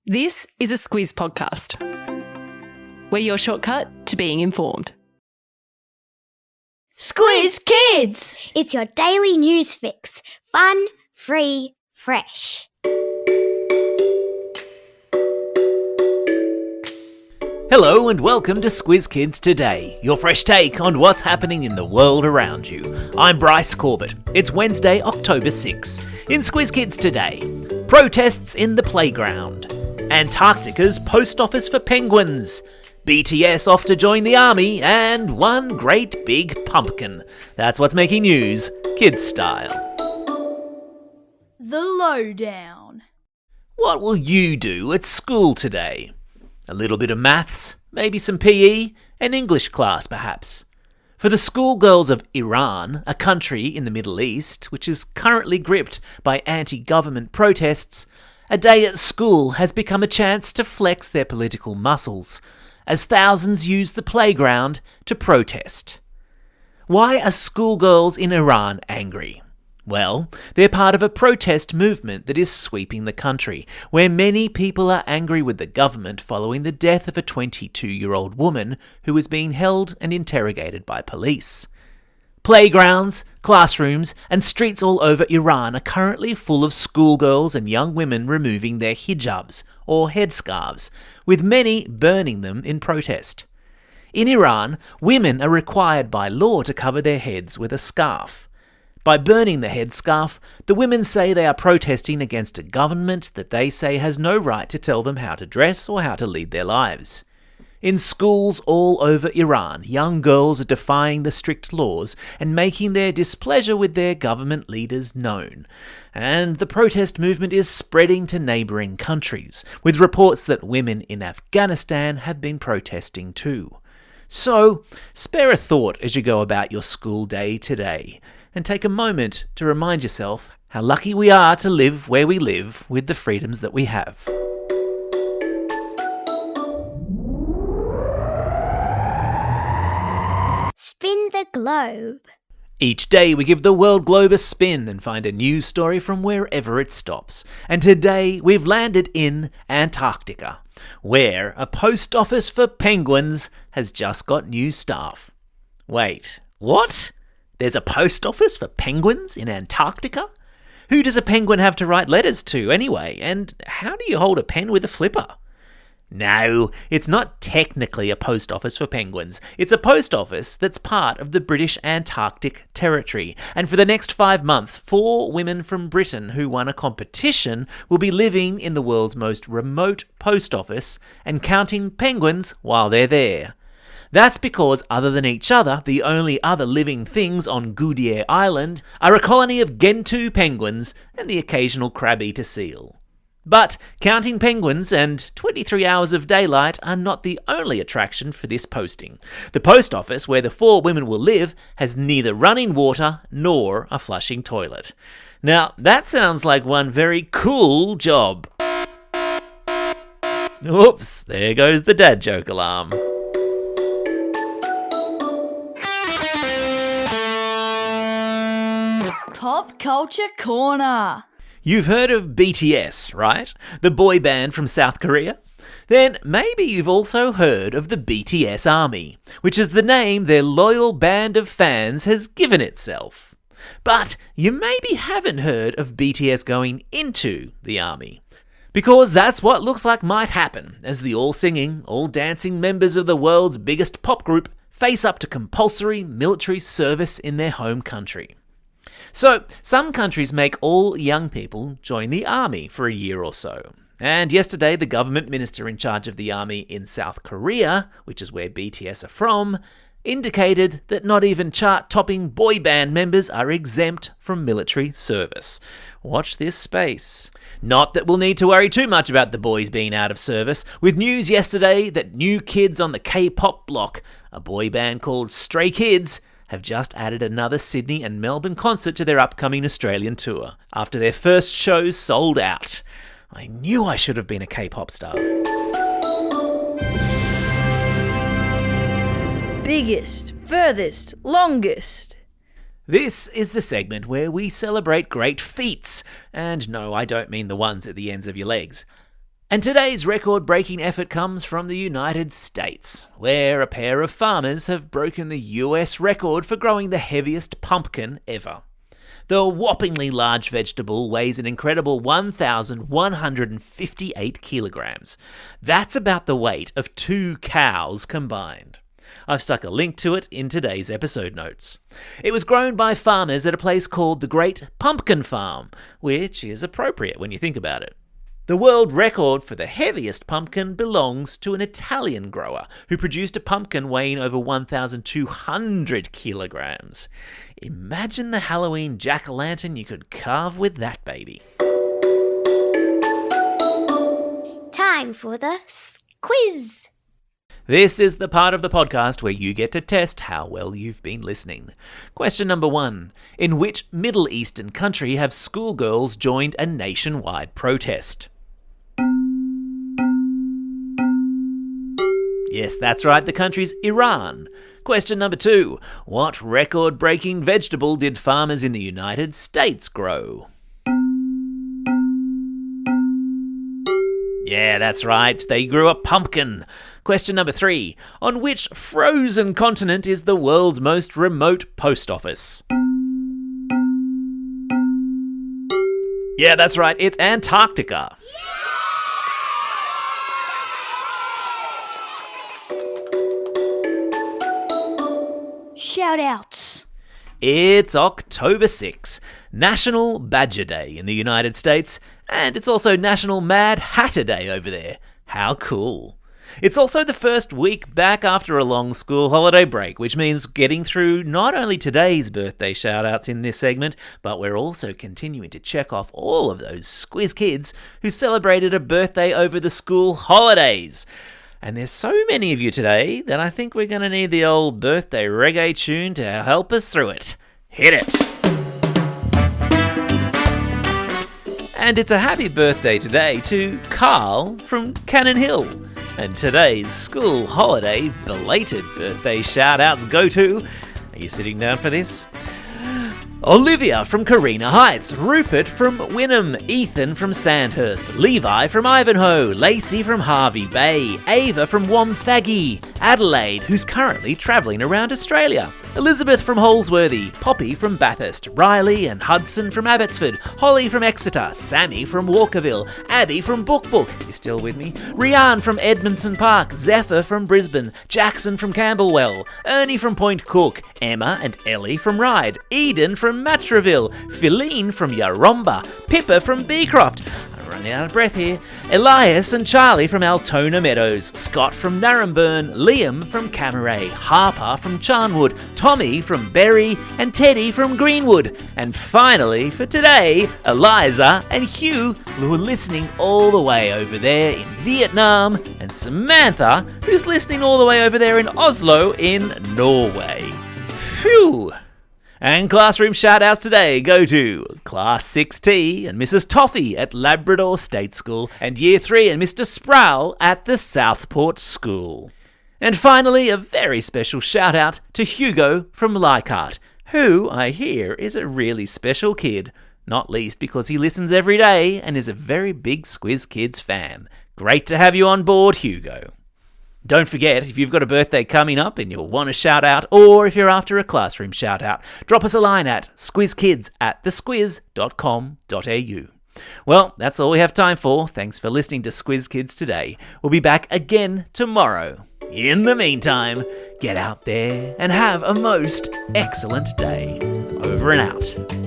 This is a Squiz podcast. We're your shortcut to being informed. Squiz Kids! It's your daily news fix. Fun, free, fresh. Hello and welcome to Squiz Kids Today, your fresh take on what's happening in the world around you. I'm Bryce Corbett. It's Wednesday, October 6. In Squiz Kids Today, protests in the playground, Antarctica's post office for penguins, BTS off to join the army, and one great big pumpkin. That's what's making news, kids style. The lowdown. What will you do at school today? A little bit of maths, maybe some PE, an English class perhaps. For the schoolgirls of Iran, a country in the Middle East which is currently gripped by anti-government protests, a day at school has become a chance to flex their political muscles, as thousands use the playground to protest. Why are schoolgirls in Iran angry? Well, they're part of a protest movement that is sweeping the country, where many people are angry with the government following the death of a 22-year-old woman who was being held and interrogated by police. Playgrounds, classrooms, and streets all over Iran are currently full of schoolgirls and young women removing their hijabs, or headscarves, with many burning them in protest. In Iran, women are required by law to cover their heads with a scarf. By burning the headscarf, the women say they are protesting against a government that they say has no right to tell them how to dress or how to lead their lives. In schools all over Iran, young girls are defying the strict laws and making their displeasure with their government leaders known. And the protest movement is spreading to neighbouring countries, with reports that women in Afghanistan have been protesting too. So, spare a thought as you go about your school day today, and take a moment to remind yourself how lucky we are to live where we live with the freedoms that we have. Spin the globe. Each day we give the world globe a spin and find a news story from wherever it stops. And today we've landed in Antarctica, where a post office for penguins has just got new staff. Wait, what? There's a post office for penguins in Antarctica? Who does a penguin have to write letters to anyway? And how do you hold a pen with a flipper? No, it's not technically a post office for penguins. It's a post office that's part of the British Antarctic Territory. And for the next 5 months, 4 women from Britain who won a competition will be living in the world's most remote post office and counting penguins while they're there. That's because, other than each other, the only other living things on Goudier Island are a colony of Gentoo penguins and the occasional crab-eater seal. But counting penguins and 23 hours of daylight are not the only attraction for this posting. The post office where the 4 women will live has neither running water nor a flushing toilet. Now, that sounds like one very cool job. Oops, there goes the dad joke alarm. Pop Culture Corner. You've heard of BTS, right? The boy band from South Korea? Then maybe you've also heard of the BTS Army, which is the name their loyal band of fans has given itself. But you maybe haven't heard of BTS going into the army, because that's what looks like might happen as the all-singing, all-dancing members of the world's biggest pop group face up to compulsory military service in their home country. So, some countries make all young people join the army for a year or so. And yesterday, the government minister in charge of the army in South Korea, which is where BTS are from, indicated that not even chart-topping boy band members are exempt from military service. Watch this space. Not that we'll need to worry too much about the boys being out of service, with news yesterday that New Kids on the K-pop block, a boy band called Stray Kids, have just added another Sydney and Melbourne concert to their upcoming Australian tour, after their first shows sold out. I knew I should have been a K-pop star. Biggest, furthest, longest. This is the segment where we celebrate great feats. And no, I don't mean the ones at the ends of your legs. And today's record-breaking effort comes from the United States, where a pair of farmers have broken the US record for growing the heaviest pumpkin ever. The whoppingly large vegetable weighs an incredible 1,158 kilograms. That's about the weight of 2 cows combined. I've stuck a link to it in today's episode notes. It was grown by farmers at a place called the Great Pumpkin Farm, which is appropriate when you think about it. The world record for the heaviest pumpkin belongs to an Italian grower who produced a pumpkin weighing over 1,200 kilograms. Imagine the Halloween jack-o'-lantern you could carve with that baby. Time for the Squiz. This is the part of the podcast where you get to test how well you've been listening. Question number 1. In which Middle Eastern country have schoolgirls joined a nationwide protest? Yes, that's right, the country's Iran. Question number 2. What record-breaking vegetable did farmers in the United States grow? Yeah, that's right, they grew a pumpkin. Question number 3. On which frozen continent is the world's most remote post office? Yeah, that's right, it's Antarctica. Shout-outs. It's October 6, National Badger Day in the United States, and it's also National Mad Hatter Day over there. How cool. It's also the first week back after a long school holiday break, which means getting through not only today's birthday shout-outs in this segment, but we're also continuing to check off all of those Squiz Kids who celebrated a birthday over the school holidays. And there's so many of you today that I think we're going to need the old birthday reggae tune to help us through it. Hit it! And it's a happy birthday today to Carl from Cannon Hill. And today's school holiday belated birthday shout-outs go to... Are you sitting down for this? Olivia from Carina Heights, Rupert from Wynnum, Ethan from Sandhurst, Levi from Ivanhoe, Lacey from Harvey Bay, Ava from Wonthaggi, Adelaide, who's currently travelling around Australia, Elizabeth from Holsworthy, Poppy from Bathurst, Riley and Hudson from Abbotsford, Holly from Exeter, Sammy from Walkerville, Abby from Book, you still with me? Rianne from Edmondson Park, Zephyr from Brisbane, Jackson from Camberwell, Ernie from Point Cook, Emma and Ellie from Ryde, Eden from Matraville, Philine from Yarromba, Pippa from Beecroft, I'm running out of breath here, Elias and Charlie from Altona Meadows, Scott from Narromburn, Liam from Camaray, Harper from Charnwood, Tommy from Berry, and Teddy from Greenwood. And finally, for today, Eliza and Hugh, who are listening all the way over there in Vietnam, and Samantha, who's listening all the way over there in Oslo in Norway. Phew! And classroom shout-outs today go to Class 6T and Mrs. Toffee at Labrador State School and Year 3 and Mr. Sproul at the Southport School. And finally, a very special shout-out to Hugo from Leichhardt, who, I hear, is a really special kid, not least because he listens every day and is a very big Squiz Kids fan. Great to have you on board, Hugo. Don't forget, if you've got a birthday coming up and you'll want a shout-out, or if you're after a classroom shout-out, drop us a line at squizkids@thesquiz.com.au. Well, that's all we have time for. Thanks for listening to Squiz Kids today. We'll be back again tomorrow. In the meantime, get out there and have a most excellent day. Over and out.